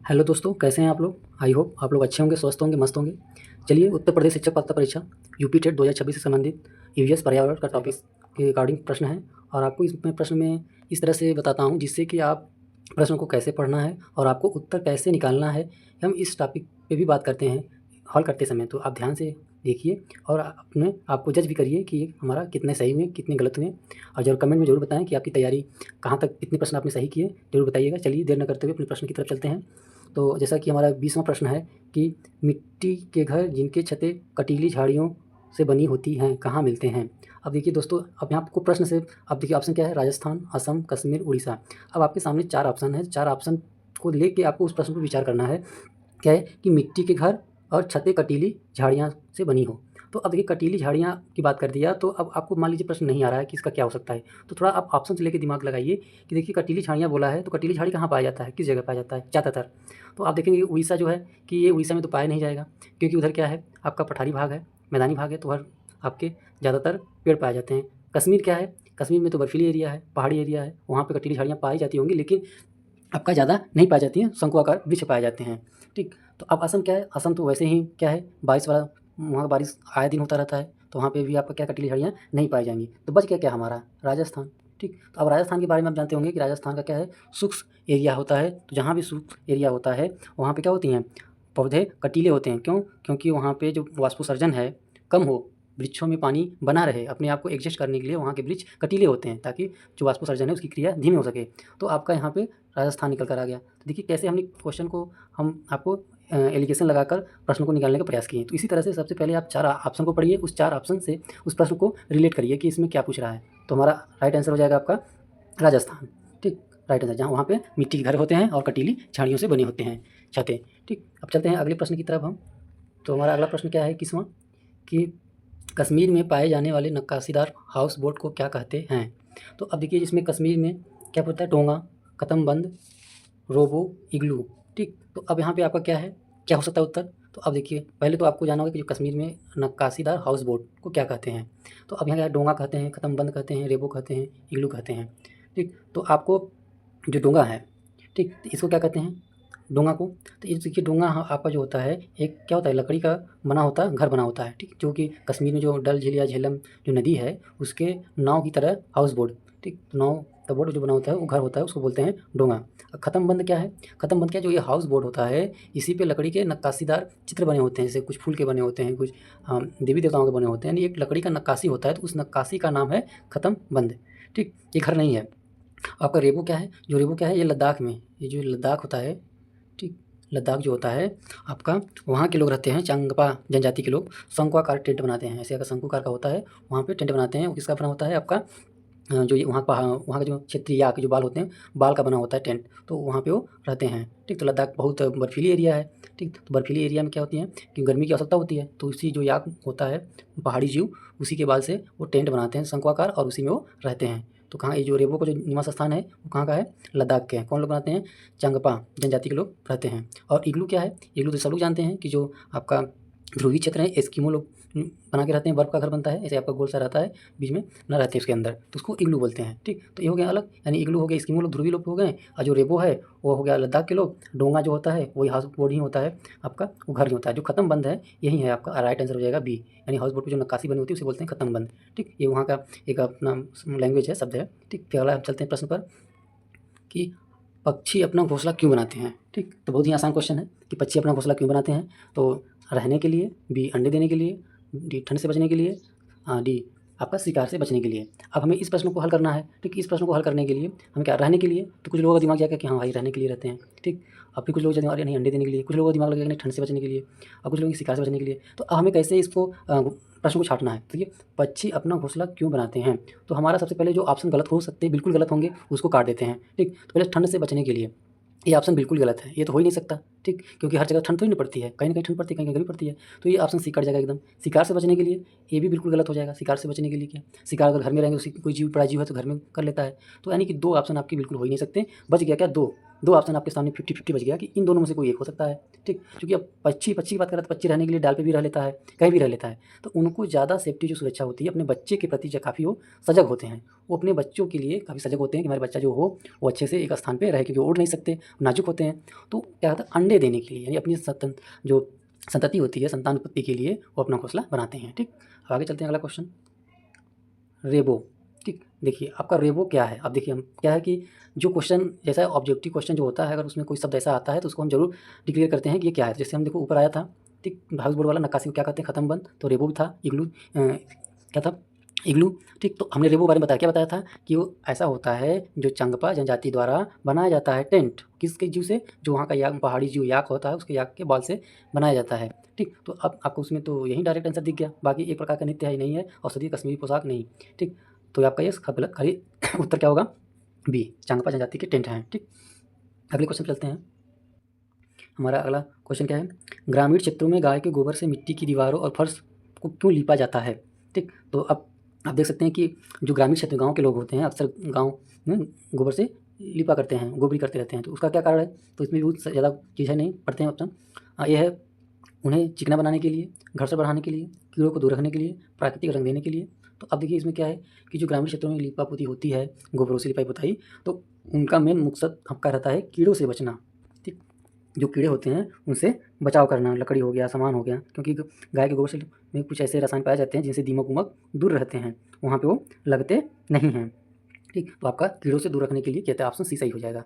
Hello दोस्तों, कैसे हैं आप लोग। आई होप आप लोग अच्छे होंगे, स्वस्थ होंगे, मस्त होंगे। चलिए, उत्तर प्रदेश शिक्षक पात्रता परीक्षा यूपी टेट 2026 से संबंधित ईवीएस पर्यावरण का टॉपिक के रिगार्डिंग प्रश्न है। और आपको इसमें प्रश्न में इस तरह से बताता हूँ जिससे कि आप प्रश्न को कैसे पढ़ना है और आपको उत्तर कैसे निकालना है। हम इस टॉपिक पे भी बात करते हैं हल करते समय, तो आप ध्यान से देखिए और अपने आपको जज भी करिए कि हमारा कितने सही हुए, कितने गलत हुए। और जरूर कमेंट में ज़रूर बताएं कि आपकी तैयारी कहाँ तक, कितने प्रश्न आपने सही किए, जरूर बताइएगा। चलिए, देर न करते हुए अपने प्रश्न की तरफ चलते हैं। तो जैसा कि हमारा 20वां प्रश्न है कि मिट्टी के घर जिनकी छतें कटीली झाड़ियों से बनी होती हैं कहाँ मिलते हैं। अब देखिए दोस्तों, अब यहाँ आपको प्रश्न से, अब देखिए ऑप्शन क्या है, राजस्थान, असम, कश्मीर, उड़ीसा। अब आपके सामने 4 ऑप्शन है, 4 ऑप्शन को लेके आपको उस प्रश्न पर विचार करना है। क्या है कि मिट्टी के घर और छतें कटीली झाड़ियाँ से बनी हो। तो अब देखिए, कटीली झाड़ियाँ की बात कर दिया, तो अब आपको मान लीजिए प्रश्न नहीं आ रहा है कि इसका क्या हो सकता है, तो थोड़ा आप ऑप्शन से लेके दिमाग लगाइए कि देखिए कटीली झाड़ियाँ बोला है, तो कटीली झाड़ी कहाँ पाया जाता है, किस जगह पाया जाता है ज़्यादातर। तो आप देखेंगे उड़ीसा जो है कि ये उड़ीसा में तो पाया नहीं जाएगा, क्योंकि उधर क्या है, आपका पठारी भाग है, मैदानी भाग है, तो हर आपके ज़्यादातर पेड़ पाए जाते हैं। कश्मीर क्या है, कश्मीर में तो बर्फीली एरिया है, पहाड़ी एरिया है, वहाँ पे कटीली झाड़ियाँ पाई जाती होंगी, लेकिन आपका ज़्यादा नहीं पाई जाती हैं, शंकुआकार वृक्ष पाए जाते हैं। ठीक, तो अब असम क्या है, असम तो वैसे ही क्या है, बारिश वाला, वहाँ बारिश आए दिन होता रहता है, तो वहाँ पे भी आपका क्या कटीली झाड़ियाँ नहीं पाई जाएंगी। तो बच गया क्या हमारा, राजस्थान। ठीक, तो अब राजस्थान के बारे में आप जानते होंगे कि राजस्थान का क्या है, शुष्क एरिया होता है। तो जहाँ भी शुष्क एरिया होता है वहाँ पे क्या होती हैं, पौधे कटीले होते हैं। क्यों? क्योंकि वहाँ पे जो वाष्पोत्सर्जन है कम हो, वृक्षों में पानी बना रहे, अपने आप को एडजस्ट करने के लिए वहाँ के वृक्ष कटीले होते हैं, ताकि जो वाष्पोत्सर्जन है उसकी क्रिया धीमी हो सके। तो आपका यहाँ पे राजस्थान निकल कर आ गया। तो देखिए कैसे हमने क्वेश्चन को, हम आपको एलिगेशन लगाकर प्रश्न को निकालने का प्रयास किए। तो इसी तरह से सबसे पहले आप 4 ऑप्शन को पढ़िए, उस 4 ऑप्शन से उस प्रश्न को रिलेट करिए कि इसमें क्या पूछ रहा है। तो हमारा राइट आंसर हो जाएगा आपका राजस्थान। ठीक, राइट आंसर, जहाँ वहाँ पे मिट्टी के घर होते हैं और कटीली झाड़ियों से बने होते हैं छतें। ठीक, अब चलते हैं अगले प्रश्न की तरफ हम। तो हमारा अगला प्रश्न क्या है, 21वां, कि कश्मीर में पाए जाने वाले नक्काशीदार हाउस बोट को क्या कहते हैं। तो अब देखिए, इसमें कश्मीर में क्या होता है, डोंगा, कतमबंद, रोबो, इग्लू। ठीक, तो अब यहाँ पे आपका क्या है, क्या हो सकता है उत्तर। तो अब देखिए, पहले तो आपको जानना होगा कि जो कश्मीर में नक्काशीदार हाउस बोट को क्या कहते हैं। तो अब यहाँ क्या है, डोंगा कहते हैं, कतमबंद कहते हैं, रेबो कहते हैं, इग्लू कहते हैं। ठीक, तो आपको जो डोंगा है, ठीक, तो इसको क्या कहते हैं, डोंगा को। तो ये देखिए, डोंगा आपका जो होता है, एक क्या होता है, लकड़ी का बना होता है, घर बना होता है। ठीक, जो कि कश्मीर में जो डल झील या झेलम जो नदी है उसके नाव की तरह हाउस बोट। ठीक, तो नाव का बोट जो बना होता है वो घर होता है, उसको बोलते हैं डोंगा। ख़त्म बंद क्या है, ख़त्म बंद क्या है, जो ये हाउस बोट होता है इसी पे लकड़ी के नक्काशीदार चित्र बने होते हैं, जैसे कुछ फूल के बने होते हैं, कुछ देवी देवताओं के बने होते हैं, यानी एक लकड़ी का नक्काशी होता है, तो उस नक्काशी का नाम है ख़त्म बंद। ठीक, ये घर नहीं है। आपका रेबो क्या है, जो रेबो क्या है, ये लद्दाख में, ये जो लद्दाख होता है, ठीक, लद्दाख जो होता है आपका, वहाँ के लोग रहते हैं, चांगपा जनजाति के लोग शंकुआकार टेंट बनाते हैं। ऐसे अगर शंकुकार का होता है वहाँ पे टेंट बनाते हैं। वो किसका बना होता है, आपका जो ये वहाँ वहाँ के जो क्षेत्रीय के जो बाल होते हैं, बाल का बना होता है टेंट, तो वहाँ पे वो रहते हैं। ठीक, तो लद्दाख बहुत बर्फीली एरिया है। ठीक, तो बर्फीली एरिया में क्या होती है कि गर्मी की आवश्यकता होती है, तो उसी जो याक होता है, पहाड़ी जीव, उसी के बाल से वो टेंट बनाते हैं शंकुआकार, और उसी में वो रहते हैं। तो कहाँ, ये जो रेबो का जो निवास स्थान है वो कहाँ का है, लद्दाख के हैं। कौन लोग बनाते हैं, चांगपा जनजाति के लोग रहते हैं। और इग्लू क्या है, इग्लू तो सब लोग जानते हैं कि जो आपका ध्रुवीय क्षेत्र है, एस्किमो लोग बना के रहते हैं, बर्फ़ का घर बनता है, ऐसे आपका गोल सा रहता है, बीच में न रहते हैं उसके अंदर, तो उसको इग्लू बोलते हैं। ठीक, तो ये हो गया अलग, यानी इग्लू हो गया, एस्किमो लोग, ध्रुवीय लोग हो गए, और जो रेबो है वो हो गया लद्दाख के लोग। डोंगा जो होता है वही हाउस बोट ही होता है आपका, वो घर ही होता है। जो ख़त्म बंद है यही है आपका, राइट आंसर हो जाएगा बी, यानी हाउस बोट की जो नक्काशी बनी होती है उसे बोलते हैं ख़त्म बंद। ठीक, ये वहाँ का एक अपना लैंग्वेज है, शब्द है। ठीक, फिर अगला हम चलते हैं प्रश्न पर कि पक्षी अपना घोंसला क्यों बनाते हैं। ठीक, तो बहुत ही आसान क्वेश्चन है कि पक्षी अपना घोंसला क्यों बनाते हैं। तो रहने के लिए, बी अंडे देने के लिए, डी ठंड से बचने के लिए, डी आपका शिकार से बचने के लिए। अब हमें इस प्रश्न को हल करना है। ठीक, इस प्रश्न को हल करने के लिए हमें क्या, रहने के लिए, तो कुछ लोगों का दिमाग जाएगा कि हाँ भाई रहने के लिए रहते हैं। ठीक, अब फिर कुछ लोग दिमाग, अरे नहीं अंडे देने के लिए, कुछ लोगों का दिमाग लगेगा नहीं ठंड से बचने के लिए, और कुछ लोगों की शिकार से बचने के लिए। तो अब हमें कैसे इसको प्रश्न को छाँटना है। तो ये पक्षी अपना घोंसला क्यों बनाते हैं, तो हमारा सबसे पहले जो ऑप्शन गलत हो सकते हैं, बिल्कुल गलत होंगे, उसको काट देते हैं। ठीक, तो पहले ठंड से बचने के लिए, ये ऑप्शन बिल्कुल गलत है, ये तो हो ही नहीं सकता। ठीक, क्योंकि हर जगह ठंड थोड़ी ना पड़ती है, कहीं न कहीं ठंड पड़ती है, कहीं-कहीं गर्मी पड़ती है, तो ये ऑप्शन सी कट जाएगा एकदम। शिकार से बचने के लिए, ये भी बिल्कुल गलत हो जाएगा। शिकार से बचने के लिए क्या, शिकार अगर घर में रहेंगे, कोई जीव, बड़ा जीव है तो घर में कर लेता है, तो यानी कि 2 ऑप्शन आपके बिल्कुल हो ही नहीं सकते। बच गया क्या, 2, दो ऑप्शन आपके सामने 50-50 बच गया कि इन दोनों में से कोई एक हो सकता है, ठीक। क्योंकि अब पक्षी की बात करें तो पक्षी रहने के लिए डाल पे भी रह लेता है, कहीं भी रह लेता है, तो उनको ज़्यादा सेफ्टी जो सुरक्षा होती है अपने बच्चे के प्रति काफ़ी वो सजग होते हैं। वो अपने बच्चों के लिए काफ़ी सजग होते हैं कि हमारे बच्चा जो हो वो अच्छे से एक स्थान पे रहे, क्योंकि वो उड़ नहीं सकते, नाजुक होते हैं। तो क्या होता है, अंडे देने के लिए यानी अपनी जो संतति होती है, संतान उत्पत्ति के लिए वो अपना घोंसला बनाते हैं, ठीक। अब आगे चलते हैं, अगला क्वेश्चन रेबो, ठीक। देखिए आपका रेबो क्या है। अब देखिए हम क्या है कि जो क्वेश्चन जैसा ऑब्जेक्टिव क्वेश्चन जो होता है, अगर उसमें कोई शब्द ऐसा आता है तो उसको हम जरूर डिक्लेयर करते हैं कि ये क्या है। जैसे हम देखो ऊपर आया था, ठीक, हाउस बोर्ड वाला नक्काशी को क्या कहते हैं, खत्म बंद, तो रेबो भी था, इग्लू क्या था, इग्लू, ठीक। तो हमने रेबो बारे में बताया, क्या बताया था कि वो ऐसा होता है जो चंगपा जनजाति द्वारा बनाया जाता है टेंट, किसके जीव से, जो वहाँ का याक, पहाड़ी जीव याक होता है, उसके याक के बाल से बनाया जाता है, ठीक। तो अब आपको उसमें तो यही डायरेक्ट आंसर दिख गया, बाकी एक प्रकार का नृत्य है ही नहीं है, औषधि कश्मीरी पोशाक नहीं, ठीक। तो आपका ये गलत, खाली उत्तर क्या होगा, बी, चांगपा जनजाति के टेंट हैं, ठीक। अगले क्वेश्चन चलते हैं। हमारा अगला क्वेश्चन क्या है, ग्रामीण क्षेत्रों में गाय के गोबर से मिट्टी की दीवारों और फर्श को क्यों लीपा जाता है, ठीक। तो अब आप देख सकते हैं कि जो ग्रामीण क्षेत्र गाँव के लोग होते हैं अक्सर गाँव में गोबर से लिपा करते हैं, गोबरी करते रहते हैं, तो उसका क्या कारण है, तो इसमें भी बहुत ज़्यादा चीज़ है, नहीं पढ़ते हैं ऑप्शन। ये है उन्हें चिकना बनाने के लिए, घर से बढ़ाने के लिए, कीड़ों को दूर रखने के लिए, प्राकृतिक रंग देने के लिए। तो अब देखिए इसमें क्या है कि जो ग्रामीण क्षेत्रों में लिपा पोती होती है, गोबरों से लिपाई पोताई, तो उनका मेन मकसद आपका रहता है कीड़ों से बचना, ठीक। जो कीड़े होते हैं उनसे बचाव करना, लकड़ी हो गया, सामान हो गया, क्योंकि गाय के गोबर से में कुछ ऐसे रसायन पाए जाते हैं जिनसे दीमक उमक दूर रहते हैं, वहाँ पे वो लगते नहीं हैं, ठीक। तो आपका कीड़ों से दूर रखने के लिए कहते हैं ऑप्शन सी सही हो जाएगा।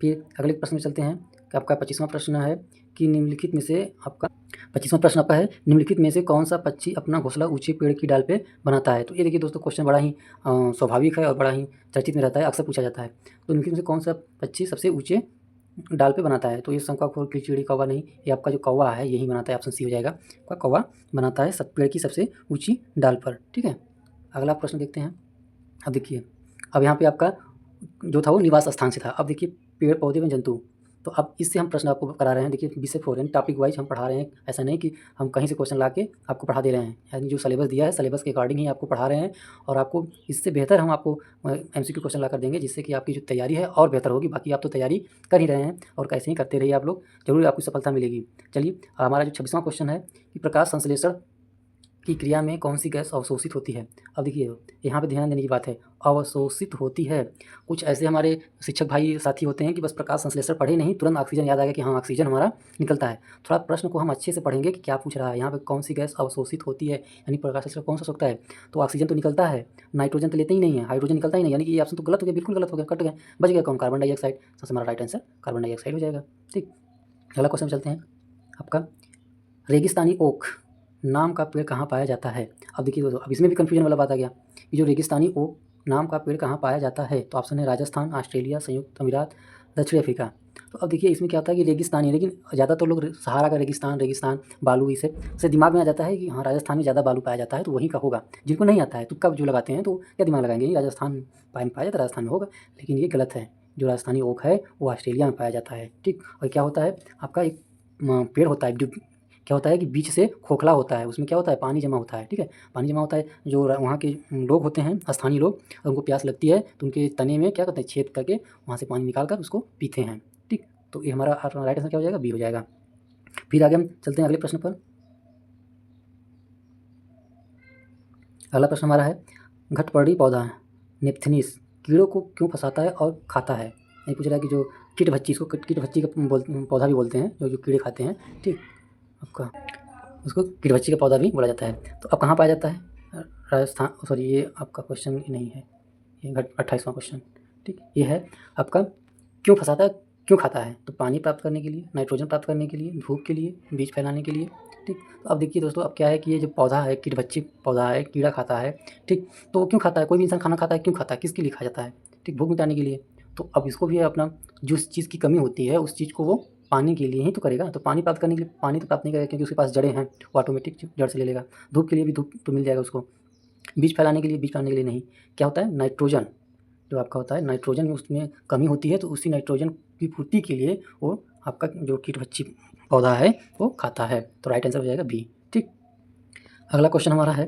फिर अगले प्रश्न में चलते हैं कि आपका 25वां प्रश्न है कि निम्नलिखित में से आपका 25वां प्रश्न आपका है, निम्नलिखित में से कौन सा पक्षी अपना घोंसला ऊंचे पेड़ की डाल पे बनाता है। तो ये देखिए दोस्तों, क्वेश्चन बड़ा ही स्वाभाविक है और बड़ा ही चर्चित में रहता है, अक्सर पूछा जाता है। तो निम्नलिखित में से कौन सा पक्षी सबसे ऊंचे डाल पे बनाता है, तो ये शंखाफोर की चिड़ी, कौवा नहीं, ये आपका जो कौवा है यही बनाता है, ऑप्शन सी हो जाएगा, आपका कौवा बनाता है सब पेड़ की सबसे ऊँची डाल पर, ठीक है। अगला प्रश्न देखते हैं। अब देखिए, अब यहाँ पे आपका जो था वो निवास स्थान से था। अब देखिए पेड़ पौधे में जंतु, तो अब इससे हम प्रश्न आपको करा रहे हैं। देखिए 20 से 4 यानी टॉपिक वाइज हम पढ़ा रहे हैं, ऐसा नहीं कि हम कहीं से क्वेश्चन ला के आपको पढ़ा दे रहे हैं, यानी जो सिलेबस दिया है सिलेबस के अकॉर्डिंग ही आपको पढ़ा रहे हैं, और आपको इससे बेहतर हम आपको MCQ क्वेश्चन ला कर देंगे, जिससे कि आपकी जो तैयारी है और बेहतर होगी। बाकी आप तो तैयारी कर ही रहे हैं और कैसे ही करते रहिए आप लोग, जरूर आपको सफलता मिलेगी। चलिए हमारा जो 26वां क्वेश्चन है कि प्रकाश संश्लेषण की क्रिया में कौन सी गैस अवशोषित होती है। अब देखिए यहाँ पे ध्यान देने की बात है, अवशोषित होती है। कुछ ऐसे हमारे शिक्षक भाई साथी होते हैं कि बस प्रकाश संश्लेषण पढ़े नहीं, तुरंत ऑक्सीजन याद आ गया कि हाँ ऑक्सीजन हमारा निकलता है। थोड़ा प्रश्न को हम अच्छे से पढ़ेंगे कि क्या पूछ रहा है यहाँ पे, कौन सी गैस अवशोषित होती है, यानी प्रकाश संश्लेषण कौन सा सकता है। तो ऑक्सीजन तो निकलता है, नाइट्रोजन तो लेते ही नहीं है, हाइड्रोजन निकलता ही नहीं, यानी कि ये ऑप्शन तो गलत हो गया, बिल्कुल गलत हो गया, कट गया, बच गया कौन, कार्बन डाइऑक्साइड। सबसे हमारा राइट आंसर कार्बन डाइऑक्साइड हो जाएगा, ठीक। अगला क्वेश्चन चलते हैं आपका, रेगिस्तानी ओक नाम का पेड़ कहाँ पाया जाता है। अब देखिए दोस्तों, अब इसमें भी कन्फ्यूजन वाला बात आ गया कि जो रेगिस्तानी ओक नाम का पेड़ कहाँ पाया जाता है। तो ऑप्शन है राजस्थान, ऑस्ट्रेलिया, संयुक्त अमीरात, दक्षिण अफ्रीका। तो अब देखिए इसमें क्या होता है कि रेगिस्तानी, लेकिन ज़्यादातर लोग सहारा का रेगिस्तान, रेगिस्तान बालू, इसे दिमाग में आ जाता है कि हाँ राजस्थान में ज़्यादा बालू पाया जाता है तो वहीं का होगा। जिनको नहीं आता है तुक्का जो लगाते हैं, तो क्या दिमाग लगाएंगे, राजस्थान पाया जाता है, राजस्थान में होगा, लेकिन ये गलत है। जो राजस्थानी ओक है वो ऑस्ट्रेलिया में पाया जाता है, ठीक। और क्या होता है आपका एक पेड़ होता है जो क्या होता है कि बीच से खोखला होता है, उसमें क्या होता है पानी जमा होता है, ठीक है। पानी जमा होता है, जो वहाँ के लोग होते हैं स्थानीय लोग, अगर उनको प्यास लगती है तो उनके तने में क्या करते हैं, छेद करके वहाँ से पानी निकाल कर उसको पीते हैं, ठीक। तो ये हमारा राइट आंसर क्या हो जाएगा, बी हो जाएगा। फिर आगे हम चलते हैं अगले प्रश्न पर। अगला प्रश्न हमारा है, घटपर्णी पौधा नेप्थेनिस कीड़ों को क्यों फंसाता है और खाता है। ये पूछ रहा है कि जो कीटभच्ची, इसको कीटभच्ची का पौधा भी बोलते हैं, जो कीड़े खाते हैं, ठीक। आपका उसको कीटभच्ची का पौधा भी बोला जाता है। तो अब कहाँ पाया जाता है, राजस्थान, सॉरी ये आपका क्वेश्चन नहीं है, ये 28वां क्वेश्चन, ठीक। ये है आपका, क्यों फंसाता है, क्यों खाता है। तो पानी प्राप्त करने के लिए, नाइट्रोजन प्राप्त करने के लिए, धूप के लिए, बीज फैलाने के लिए, ठीक। तो अब देखिए दोस्तों, अब क्या है कि ये जो पौधा है कीटभच्ची पौधा है, कीड़ा खाता है, ठीक। तो वो क्यों खाता है, कोई भी इंसान खाना खाता है क्यों खाता है, किसके लिए खाया जाता है, ठीक, भूख मिटाने के लिए। तो अब इसको भी अपना जिस चीज़ की कमी होती है उस चीज़ को वो पानी के लिए ही तो करेगा। तो पानी प्राप्त करने के लिए पानी तो प्राप्त नहीं करेगा, क्योंकि उसके पास जड़ें हैं, वो ऑटोमेटिक जड़ से ले लेगा। धूप के लिए भी धूप तो मिल जाएगा उसको, बीज फैलाने के लिए बीज फैलाने के लिए नहीं। क्या होता है, नाइट्रोजन जो आपका होता है, नाइट्रोजन में उसमें कमी होती है, तो उसी नाइट्रोजन की पूर्ति के लिए वो आपका जो कीटभच्ची पौधा है वो खाता है। तो राइट आंसर हो जाएगा बी, ठीक। अगला क्वेश्चन हमारा है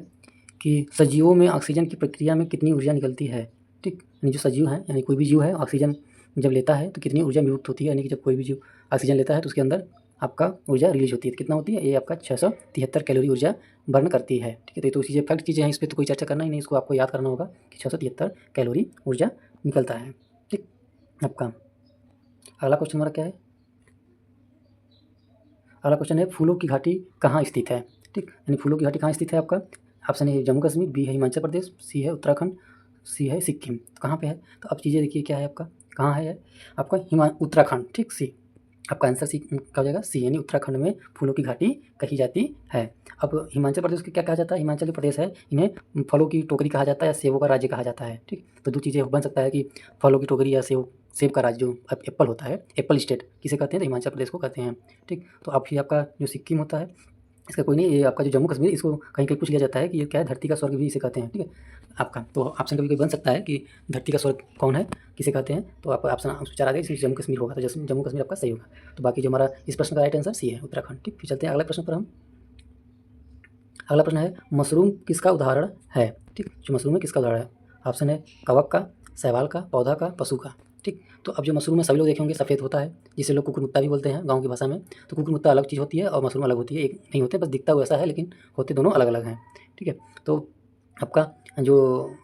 कि सजीवों में ऑक्सीजन की प्रक्रिया में कितनी ऊर्जा निकलती है, ठीक। यानी जो सजीव है, यानी कोई भी जीव है, ऑक्सीजन जब लेता है तो कितनी ऊर्जा विमुक्त होती है, यानी कि जब कोई भी जीव ऑक्सीजन लेता है तो उसके अंदर आपका ऊर्जा रिलीज होती है। कितना होती है? ये आपका 673 कैलोरी ऊर्जा बर्न करती है। ठीक है, तो चीज़ें फैक्ट चीज़ें हैं, इस पर तो कोई चर्चा करना ही नहीं, इसको आपको याद करना होगा कि 673 कैलोरी ऊर्जा निकलता है। ठीक, आपका अगला क्वेश्चन हमारा क्या है? अगला क्वेश्चन है फूलों की घाटी कहाँ स्थित है? ठीक, यानी फूलों की घाटी कहाँ स्थित है आपका? ऑप्शन है जम्मू कश्मीर, बी है हिमाचल प्रदेश, सी है उत्तराखंड, सी है सिक्किम। तो कहाँ पे है? तो अब चीज़ें देखिए क्या है आपका, कहाँ है आपका उत्तराखंड। ठीक, सी आपका आंसर सी क्या हो जाएगा? सी, यानी उत्तराखंड में फूलों की घाटी कही जाती है। अब हिमाचल प्रदेश को क्या कहा जाता है? हिमाचल जो प्रदेश है इन्हें फलों की टोकरी कहा जाता है या सेबों का राज्य कहा जाता है। ठीक, तो दो चीज़ें बन सकता है कि फलों की टोकरी या सेब का राज्य जो एप्पल होता है, एप्पल स्टेट किसे कहते हैं? तो हिमाचल प्रदेश को कहते हैं। ठीक, तो अब फिर आपका जो सिक्किम होता है इसका कोई नहीं, ये आपका जो जम्मू कश्मीर, इसको कहीं कहीं पूछ लिया जाता है कि ये क्या है? धरती का स्वर्ग भी इसे कहते हैं। ठीक है, आपका तो ऑप्शन कभी कभी बन सकता है कि धरती का स्वर्ग कौन है, किसे कहते हैं, तो आपका ऑप्शन विचार आ गया इसलिए जम्मू कश्मीर होगा, तो जम्मू कश्मीर आपका सही होगा। तो बाकी जो हमारा इस प्रश्न का राइट आंसर सी है, उत्तराखंड। ठीक, फिर चलते हैं अगले प्रश्न पर हम। अगला प्रश्न है मशरूम किसका उदाहरण है? ठीक, जो मशरूम है किसका उदाहरण है? ऑप्शन है कवक का, शैवाल का, पौधा का, पशु का। ठीक, तो अब जो मशरूम है सभी लोग देखे होंगे सफ़ेद होता है, जिसे लोग कुकुरमुत्ता भी बोलते हैं गाँव की भाषा में। तो कुकुरमुत्ता अलग चीज़ होती है और मशरूम अलग होती है, एक नहीं होते, बस दिखता वैसा है लेकिन होते दोनों अलग अलग हैं। ठीक है, तो आपका जो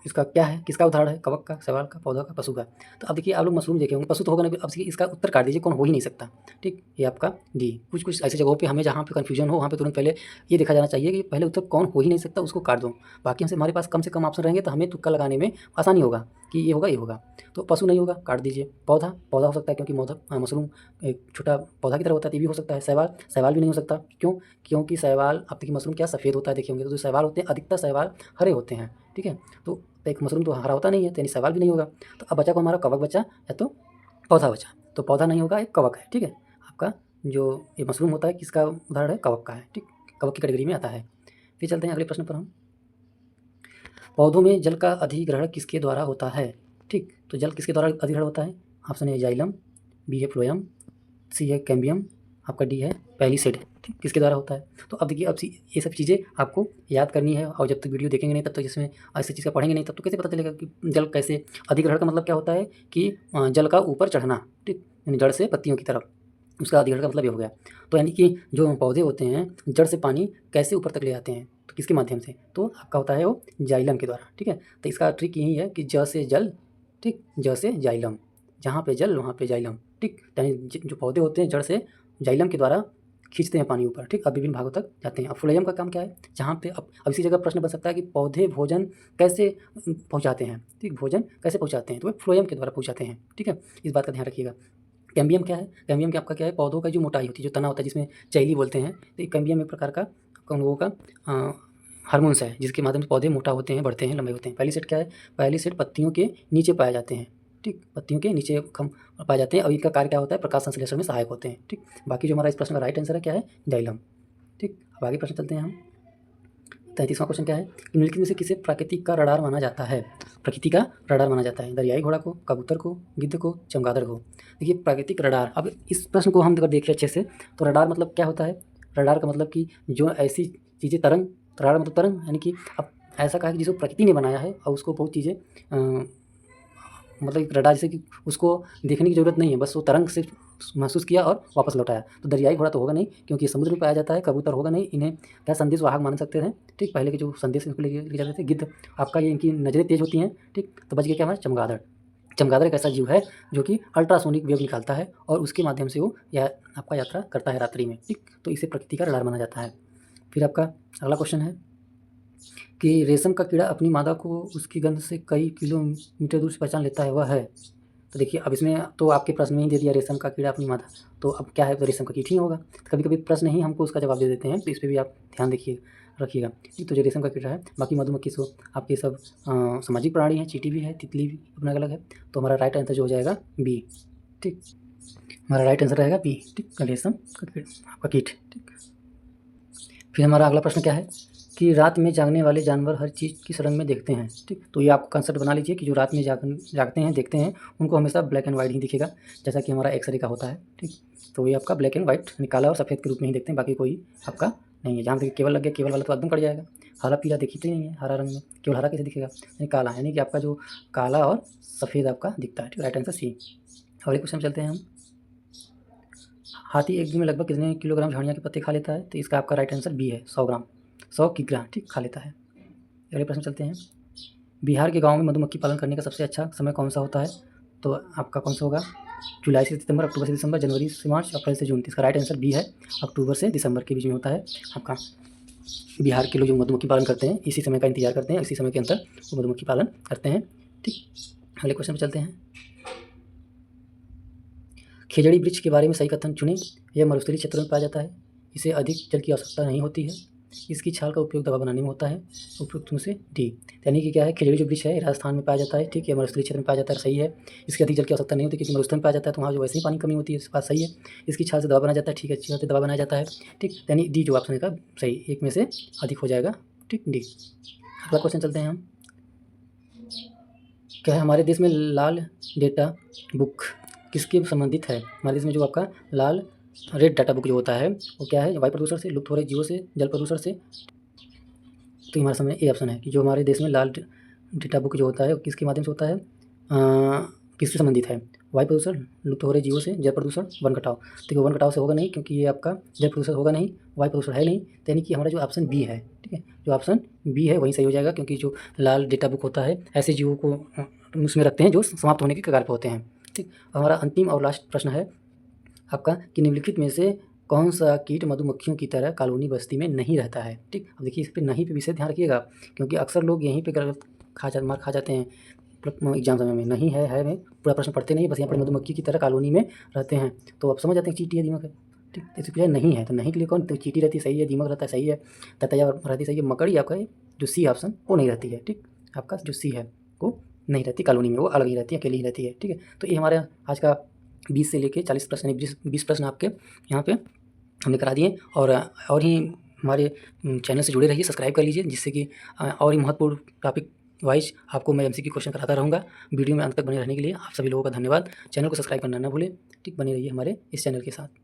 इसका क्या है, किसका उदाहरण है? कवक का, शैवाल का, पौधा का, पशु का। तो अब देखिए आप लोग मशरूम देखे होंगे, पशु तो होगा नहीं, अब इसका उत्तर काट दीजिए, कौन हो ही नहीं सकता। ठीक, ये आपका डी। कुछ कुछ ऐसी जगहों पे हमें जहाँ पे कन्फ्यूजन हो वहाँ पे तुरंत पहले ये देखा जाना चाहिए कि पहले उत्तर कौन हो ही नहीं सकता, उसको काट दो। बाकी हमसे हमारे पास कम से कम ऑप्शन रहेंगे तो हमें तुक्का लगाने में आसानी होगा कि ये होगा, ये होगा। तो पशु नहीं होगा, काट दीजिए। पौधा हो सकता है क्योंकि मशरूम एक छोटा पौधा की तरह होता है, तो ये भी हो सकता है। शैवाल भी नहीं हो सकता, क्यों? क्योंकि शैवाल, अब देखिए मशरूम क्या सफ़ेद होता है, देखे होंगे, तो जो शैवाल होते हैं अधिकतर शैवाल हरे होते हैं। ठीक है, तो एक मशरूम तो हरा होता नहीं है, तो यानी सवाल भी नहीं होगा। तो अब बचा को हमारा कवक बचा या तो पौधा बचा, तो पौधा नहीं होगा, एक कवक है। ठीक है, आपका जो ये मशरूम होता है किसका उदाहरण है? कवक का है। ठीक, कवक की कैटेगरी में आता है। फिर चलते हैं अगले प्रश्न पर हम। पौधों में जल का अधिग्रहण किसके द्वारा होता है? ठीक, तो जल किसके द्वारा अधिग्रहण होता है? ऑप्शन है जाइलम, बी है फ्लोएम, सी है कैम्बियम, आपका डी है पैलिसेड। ठीक, किसके द्वारा होता है? तो अब देखिए, अब ये सब चीज़ें आपको याद करनी है, और जब तक वीडियो देखेंगे नहीं तब तक इसमें ऐसी चीज़ का पढ़ेंगे नहीं तब तो कैसे पता चलेगा कि जल कैसे अधिग्रहण का मतलब क्या होता है कि जल का ऊपर चढ़ना। ठीक, यानी जड़ से पत्तियों की तरफ, उसका अधिग्रहण का मतलब ये हो गया। तो यानी कि जो पौधे होते हैं जड़ से पानी कैसे ऊपर तक ले आते हैं, तो किसके माध्यम से? तो आपका होता है वो जाइलम के द्वारा। ठीक है, तो इसका ट्रिक यही है कि ज से जल, ठीक, ज से जाइलम, जहाँ पे जल वहाँ पे जाइलम। ठीक, यानी जो पौधे होते हैं जड़ से जाइलम के द्वारा खींचते हैं पानी ऊपर। ठीक, अब विभिन्न भागों तक जाते हैं। अब फ्लोएम का काम क्या है? जहाँ पे अब इसी जगह प्रश्न बन सकता है कि पौधे भोजन कैसे पहुँचाते हैं। ठीक, भोजन कैसे पहुँचाते हैं? तो वो फ्लोएम के द्वारा पहुँचाते हैं। ठीक है, इस बात का ध्यान रखिएगा। कैम्बियम क्या है? कैम्बियम क्या आपका क्या है? पौधों का जो मोटाई होती है, जो तना होता है जिसमें चैली बोलते हैं, तो ये कैम्बियम एक प्रकार का उन लोगों का हार्मोन्स है जिसके माध्यम से पौधे मोटा होते हैं, बढ़ते हैं, लंबे होते हैं। पैलिसेड क्या है? पैलिसेड पत्तियों के नीचे पाए जाते हैं। ठीक, पत्तियों के नीचे कम पाए जाते हैं और इनका कार्य क्या होता है? प्रकाश संश्लेषण में सहायक होते हैं। ठीक, बाकी जो हमारा इस प्रश्न का राइट आंसर है क्या है? जाइलम। ठीक, अब आगे प्रश्न चलते हैं हम। 33वां क्वेश्चन क्या है? निम्नलिखित में से किसे प्राकृतिक का रडार माना जाता है? प्रकृति का रडार माना जाता है? दरियाई घोड़ा को, कबूतर को, गिद्ध को, चमगादड़ को। देखिए प्राकृतिक रडार, अब इस प्रश्न को हम अगर देखें अच्छे से तो रडार मतलब क्या होता है? रडार का मतलब कि जो ऐसी चीज़ें तरंग, रडार मतलब तरंग, यानी कि अब ऐसा कहा कि जिसको प्रकृति ने बनाया है और उसको बहुत चीज़ें मतलब एक रडार जैसे कि उसको देखने की ज़रूरत नहीं है, बस वो तरंग से महसूस किया और वापस लौटाया। तो दरियाई घोड़ा तो होगा नहीं क्योंकि समुद्र में पाया जाता है। कबूतर होगा नहीं, इन्हें क्या संदेश वाहक मान सकते हैं। ठीक, पहले के जो संदेश इनको लेके जाते थे। गिद्ध आपका ये इनकी नज़रें तेज़ होती हैं। ठीक, तो बच गया क्या हमारा? चमगादड़। चमगादड़ एक ऐसा जीव है जो कि अल्ट्रासोनिक वेव निकालता है और उसके माध्यम से वो आपका यात्रा करता है रात्रि में। ठीक, तो इसे प्रकृति का रडार माना जाता है। फिर आपका अगला क्वेश्चन है कि रेशम का कीड़ा अपनी मादा को उसकी गंध से कई किलोमीटर दूर से पहचान लेता है, वह है? तो देखिए अब इसमें तो आपके प्रश्न में ही दे दिया रेशम का कीड़ा अपनी मादा, तो अब क्या है? तो रेशम का कीट ही होगा। कभी कभी प्रश्न ही हमको उसका जवाब दे देते हैं, तो इस पर भी आप ध्यान रखिएगा। तो जो रेशम का कीड़ा है, बाकी मधुमक्खी सो आपके सब सामाजिक प्राणी हैं, चींटी भी है, तितली भी अपना अलग है। तो हमारा राइट आंसर जो हो जाएगा बी। ठीक, हमारा राइट आंसर रहेगा बी। ठीक, रेशम का कीड़ा आपका कीट। ठीक, फिर हमारा अगला प्रश्न क्या है कि रात में जागने वाले जानवर हर चीज़ किस रंग में देखते हैं? ठीक, तो ये आप कंसेप्ट बना लीजिए कि जो रात में जागते हैं, देखते हैं, उनको हमेशा ब्लैक एंड वाइट ही दिखेगा, जैसा कि हमारा एक्सरे का होता है। ठीक, तो ये आपका ब्लैक एंड वाइट यानी काला और सफ़ेद के रूप में ही देखते हैं, बाकी कोई आपका नहीं है। जहाँ तक केवल लग गया, केवल वाला तो एकदम कट जाएगा। हरा पीला देखी तो ही नहीं है, हरा रंग में केवल हरा कैसे दिखेगा? यानी काला, यानी कि आपका जो काला और सफ़ेद आपका दिखता है। ठीक, राइट आंसर सी। अगले क्वेश्चन में चलते हैं हम। हाथी एक दिन में लगभग कितने किलोग्राम झाड़ियाँ के पत्ते खा लेता है? तो इसका आपका राइट आंसर बी है, 100 ग्राम, 100 किग्रा, ठीक, खा लेता है। अगले प्रश्न चलते हैं। बिहार के गाँव में मधुमक्खी पालन करने का सबसे अच्छा समय कौन सा होता है? तो आपका कौन सा होगा? जुलाई से सितंबर, अक्टूबर से दिसंबर, जनवरी से मार्च, अप्रैल से जून। इसका राइट आंसर बी है, अक्टूबर से दिसंबर के बीच में होता है आपका। बिहार के लोग जो मधुमक्खी पालन करते हैं इसी समय का इंतजार करते हैं, इसी समय के अंतर वो मधुमक्खी पालन करते हैं, ठीक। अगले क्वेश्चन पर चलते हैं। खेजड़ी वृक्ष के बारे में सही कथन चुनें। यह मरुस्थलीय क्षेत्रों में पाया जाता है, इसे अधिक जल की आवश्यकता नहीं होती है, इसकी छाल का उपयोग दवा बनाने में होता है। उपयुक्त में से डी, यानी कि क्या है, खेजड़ी जो वृक्ष है राजस्थान में पाया जाता है, ठीक है, मरुस्थलीय क्षेत्र में पाया जाता है, सही है। इसकी अधिक जल की आवश्यकता नहीं होती क्योंकि मरुस्थल में पाया जाता है, तो वहाँ जो वैसे ही पानी कमी होती है, इस बात सही है। इसकी छाल से दवा बनाया जाता है, ठीक है, अच्छी बात है, दवा बनाया जाता है, ठीक, यानी डी जो ऑप्शन है का सही, एक में से अधिक हो जाएगा, ठीक, डी। अगला क्वेश्चन चलते हैं हम। क्या है, हमारे देश में लाल डेटा बुक किसके संबंधित है? हमारे देश में जो आपका लाल रेड डाटा बुक जो होता है वो क्या है? वायु प्रदूषण से, लुप्त हो रहे जीवों से, जल प्रदूषण से। तो हमारे सामने ए ऑप्शन है कि जो हमारे देश में लाल डेटा बुक जो होता है वो किसके माध्यम से होता है, किससे संबंधित है? वायु प्रदूषण, लुप्त हो रहे जीवों से, जल प्रदूषण, वन कटाव। तो वन कटाव से होगा नहीं क्योंकि ये आपका जल प्रदूषण होगा नहीं, वायु प्रदूषण है नहीं, तो यानी कि हमारा जो ऑप्शन बी है, ठीक है, जो ऑप्शन बी है वही सही हो जाएगा क्योंकि जो लाल डेटा बुक होता है ऐसे जीवों को उसमें रखते हैं जो समाप्त होने के कगार पर होते हैं, ठीक। हमारा अंतिम और लास्ट प्रश्न है आपका कि निम्नलिखित में से कौन सा कीट मधुमक्खियों की तरह कॉलोनी बस्ती में नहीं रहता है, ठीक। अब देखिए इस पर नहीं पे विशेष ध्यान रखिएगा क्योंकि अक्सर लोग यहीं पे गलत मार खा जाते हैं एग्जाम समय में। नहीं है में पूरा प्रश्न पढ़ते नहीं, बस यहाँ पर मधुमक्खी की तरह कॉलोनी में रहते हैं, तो आप समझ जाते हैं चींटी है, दीमक है, ठीक। तो इसलिए नहीं है, तो नहीं के लिए कौन, तो चींटी रहती सही है, दीमक रहता है सही है, ततैया रहती सही है, मकड़ी आपका जो सी ऑप्शन वो नहीं रहती है, ठीक। आपका जो सी है वो नहीं रहती कॉलोनी में, वो अलग ही रहती है, अकेली ही रहती है, ठीक है। तो ये हमारे आज का 20 से लेके 40 प्रश्न, 20 प्रश्न आपके यहाँ पे हमने करा दिए। और ही हमारे चैनल से जुड़े रहिए, सब्सक्राइब कर लीजिए जिससे कि और ही महत्वपूर्ण टॉपिक वाइज आपको मैं एमसीक्यू क्वेश्चन कराता रहूँगा। वीडियो में अंत तक बने रहने के लिए आप सभी लोगों का धन्यवाद। चैनल को सब्सक्राइब करना ना भूलें, ठीक, बने रहिए हमारे इस चैनल के साथ।